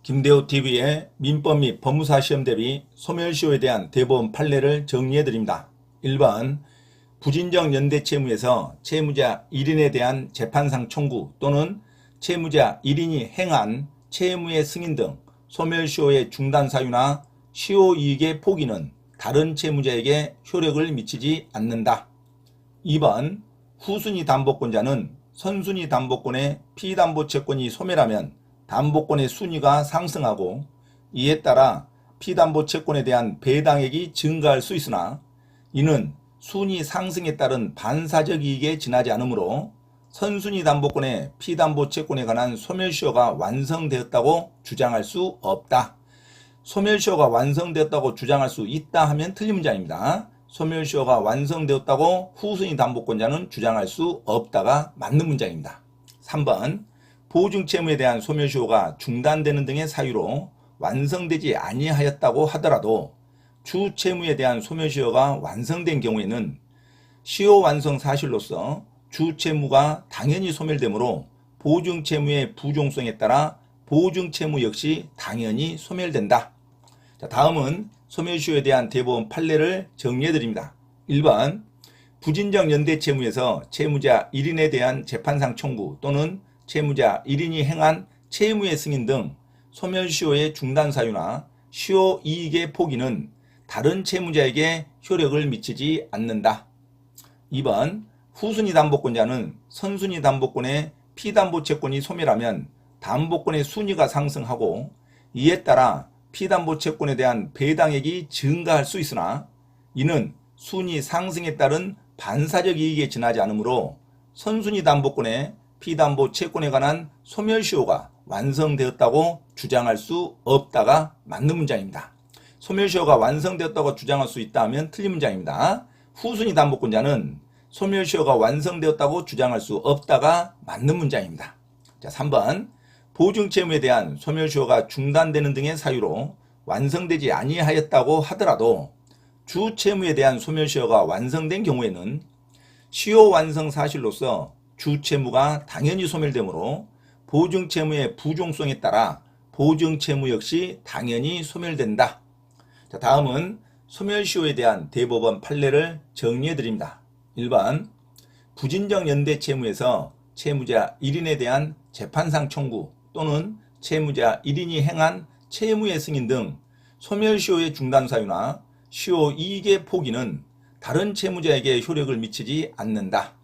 김대호TV의 민법 및 법무사 시험 대비 소멸시효에 대한 대법원 판례를 정리해드립니다. 1번 부진정 연대 채무에서 채무자 1인에 대한 재판상 청구 또는 채무자 1인이 행한 채무의 승인 등 소멸시효의 중단 사유나 시효이익의 포기는 다른 채무자에게 효력을 미치지 않는다. 2번 후순위 담보권자는 선순위 담보권의 피담보채권이 소멸하면 담보권의 순위가 상승하고 이에 따라 피담보채권에 대한 배당액이 증가할 수 있으나 이는 순위 상승에 따른 반사적 이익에 지나지 않으므로 선순위 담보권의 피담보채권에 관한 소멸시효가 완성되었다고 주장할 수 없다. 소멸시효가 완성되었다고 주장할 수 있다 하면 틀린 문장입니다. 소멸시효가 완성되었다고 후순위 담보권자는 주장할 수 없다가 맞는 문장입니다. 3번 보증채무에 대한 소멸시효가 중단되는 등의 사유로 완성되지 아니하였다고 하더라도 주채무에 대한 소멸시효가 완성된 경우에는 시효 완성 사실로서 주채무가 당연히 소멸되므로 보증채무의 부종성에 따라 보증채무 역시 당연히 소멸된다. 자, 다음은 소멸시효에 대한 대법원 판례를 정리해드립니다. 1번 부진정 연대채무에서 채무자 1인에 대한 재판상 청구 또는 채무자 1인이 행한 채무의 승인 등 소멸시효의 중단 사유나 시효이익의 포기는 다른 채무자에게 효력을 미치지 않는다. 2번 후순위 담보권자는 선순위 담보권의 피담보채권이 소멸하면 담보권의 순위가 상승하고 이에 따라 피담보채권에 대한 배당액이 증가할 수 있으나 이는 순위 상승에 따른 반사적 이익에 지나지 않으므로 선순위 담보권의 피담보채권에 관한 소멸시효가 완성되었다고 주장할 수 없다가 맞는 문장입니다. 소멸시효가 완성되었다고 주장할 수 있다 하면 틀린 문장입니다. 후순위 담보권자는 소멸시효가 완성되었다고 주장할 수 없다가 맞는 문장입니다. 자, 3번 보증채무에 대한 소멸시효가 중단되는 등의 사유로 완성되지 아니하였다고 하더라도 주채무에 대한 소멸시효가 완성된 경우에는 시효 완성 사실로서 주채무가 당연히 소멸되므로 보증채무의 부종성에 따라 보증채무 역시 당연히 소멸된다. 자, 다음은 소멸시효에 대한 대법원 판례를 정리해드립니다. 1번 부진정 연대채무에서 채무자 1인에 대한 재판상 청구 또는 채무자 1인이 행한 채무의 승인 등 소멸시효의 중단 사유나 시효이익의 포기는 다른 채무자에게 효력을 미치지 않는다.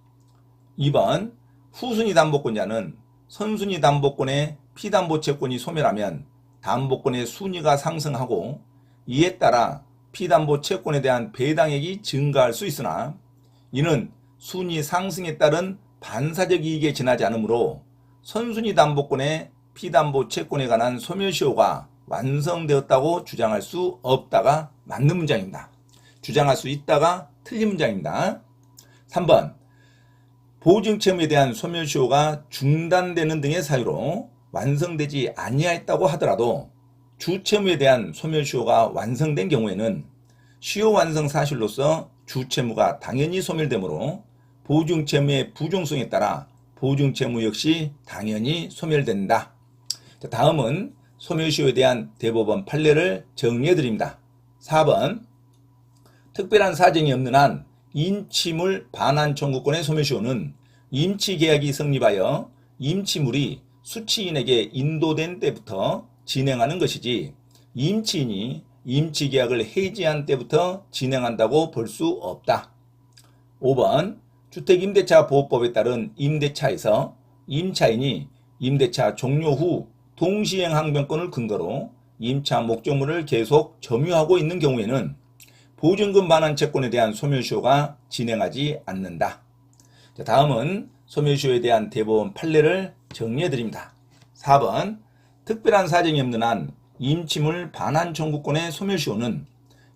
2번 후순위 담보권자는 선순위 담보권의 피담보채권이 소멸하면 담보권의 순위가 상승하고 이에 따라 피담보채권에 대한 배당액이 증가할 수 있으나 이는 순위 상승에 따른 반사적 이익에 지나지 않으므로 선순위 담보권의 피담보채권에 관한 소멸시효가 완성되었다고 주장할 수 없다가 맞는 문장입니다. 주장할 수 있다가 틀린 문장입니다. 3번 보증채무에 대한 소멸시효가 중단되는 등의 사유로 완성되지 아니하였다고 하더라도 주채무에 대한 소멸시효가 완성된 경우에는 시효 완성 사실로서 주채무가 당연히 소멸되므로 보증채무의 부종성에 따라 보증채무 역시 당연히 소멸된다. 자, 다음은 소멸시효에 대한 대법원 판례를 정리해드립니다. 4번 특별한 사정이 없는 한 임치물 반환 청구권의 소멸시효는 임치계약이 성립하여 임치물이 수취인에게 인도된 때부터 진행하는 것이지 임치인이 임치계약을 해지한 때부터 진행한다고 볼 수 없다. 5번 주택임대차 보호법에 따른 임대차에서 임차인이 임대차 종료 후 동시행 항변권을 근거로 임차 목적물을 계속 점유하고 있는 경우에는 보증금 반환 채권에 대한 소멸시효가 진행하지 않는다. 자, 다음은 소멸시효에 대한 대법원 판례를 정리해드립니다. 4번 특별한 사정이 없는 한 임치물 반환 청구권의 소멸시효는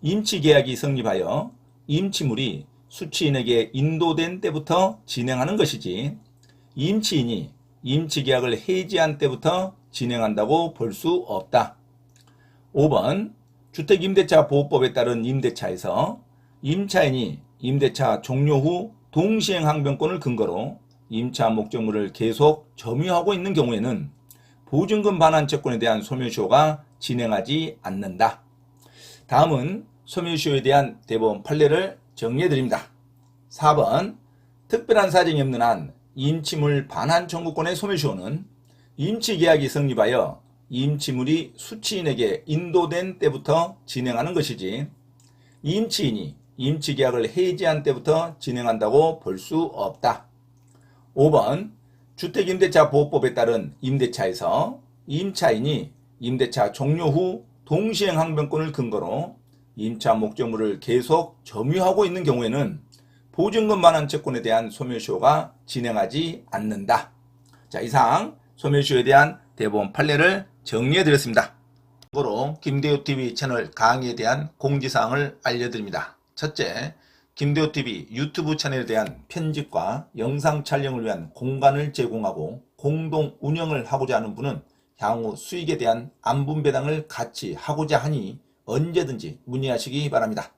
임치계약이 성립하여 임치물이 수취인에게 인도된 때부터 진행하는 것이지 임치인이 임치계약을 해지한 때부터 진행한다고 볼 수 없다. 5번 주택임대차 보호법에 따른 임대차에서 임차인이 임대차 종료 후 동시행 항변권을 근거로 임차 목적물을 계속 점유하고 있는 경우에는 보증금 반환 채권에 대한 소멸시효가 진행하지 않는다. 다음은 소멸시효에 대한 대법원 판례를 정리해 드립니다. 4번 특별한 사정이 없는 한 임치물 반환 청구권의 소멸시효는 임치계약이 성립하여 임치물이 수취인에게 인도된 때부터 진행하는 것이지 임치인이 임치계약을 해지한 때부터 진행한다고 볼 수 없다. 5번 주택임대차 보호법에 따른 임대차에서 임차인이 임대차 종료 후 동시행 항변권을 근거로 임차 목적물을 계속 점유하고 있는 경우에는 보증금 반환 채권에 대한 소멸시효가 진행하지 않는다. 자, 이상 소멸시효에 대한 대법원 판례를 정리해 드렸습니다. 참고로 김대호TV 채널 강의에 대한 공지사항을 알려드립니다. 첫째, 김대호TV 유튜브 채널에 대한 편집과 영상 촬영을 위한 공간을 제공하고 공동 운영을 하고자 하는 분은 향후 수익에 대한 안분배당을 같이 하고자 하니 언제든지 문의하시기 바랍니다.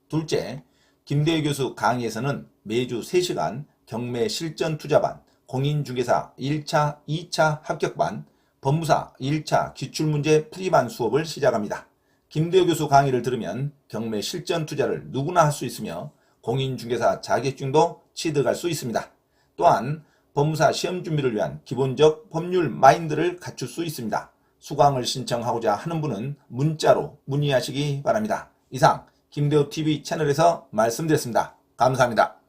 둘째, 김대호 교수 강의에서는 매주 3시간 경매 실전 투자반, 공인중개사 1차, 2차 합격반, 법무사 1차 기출문제 풀이반 수업을 시작합니다. 김대호 교수 강의를 들으면 경매 실전 투자를 누구나 할 수 있으며 공인중개사 자격증도 취득할 수 있습니다. 또한 법무사 시험 준비를 위한 기본적 법률 마인드를 갖출 수 있습니다. 수강을 신청하고자 하는 분은 문자로 문의하시기 바랍니다. 이상 김대호TV 채널에서 말씀드렸습니다. 감사합니다.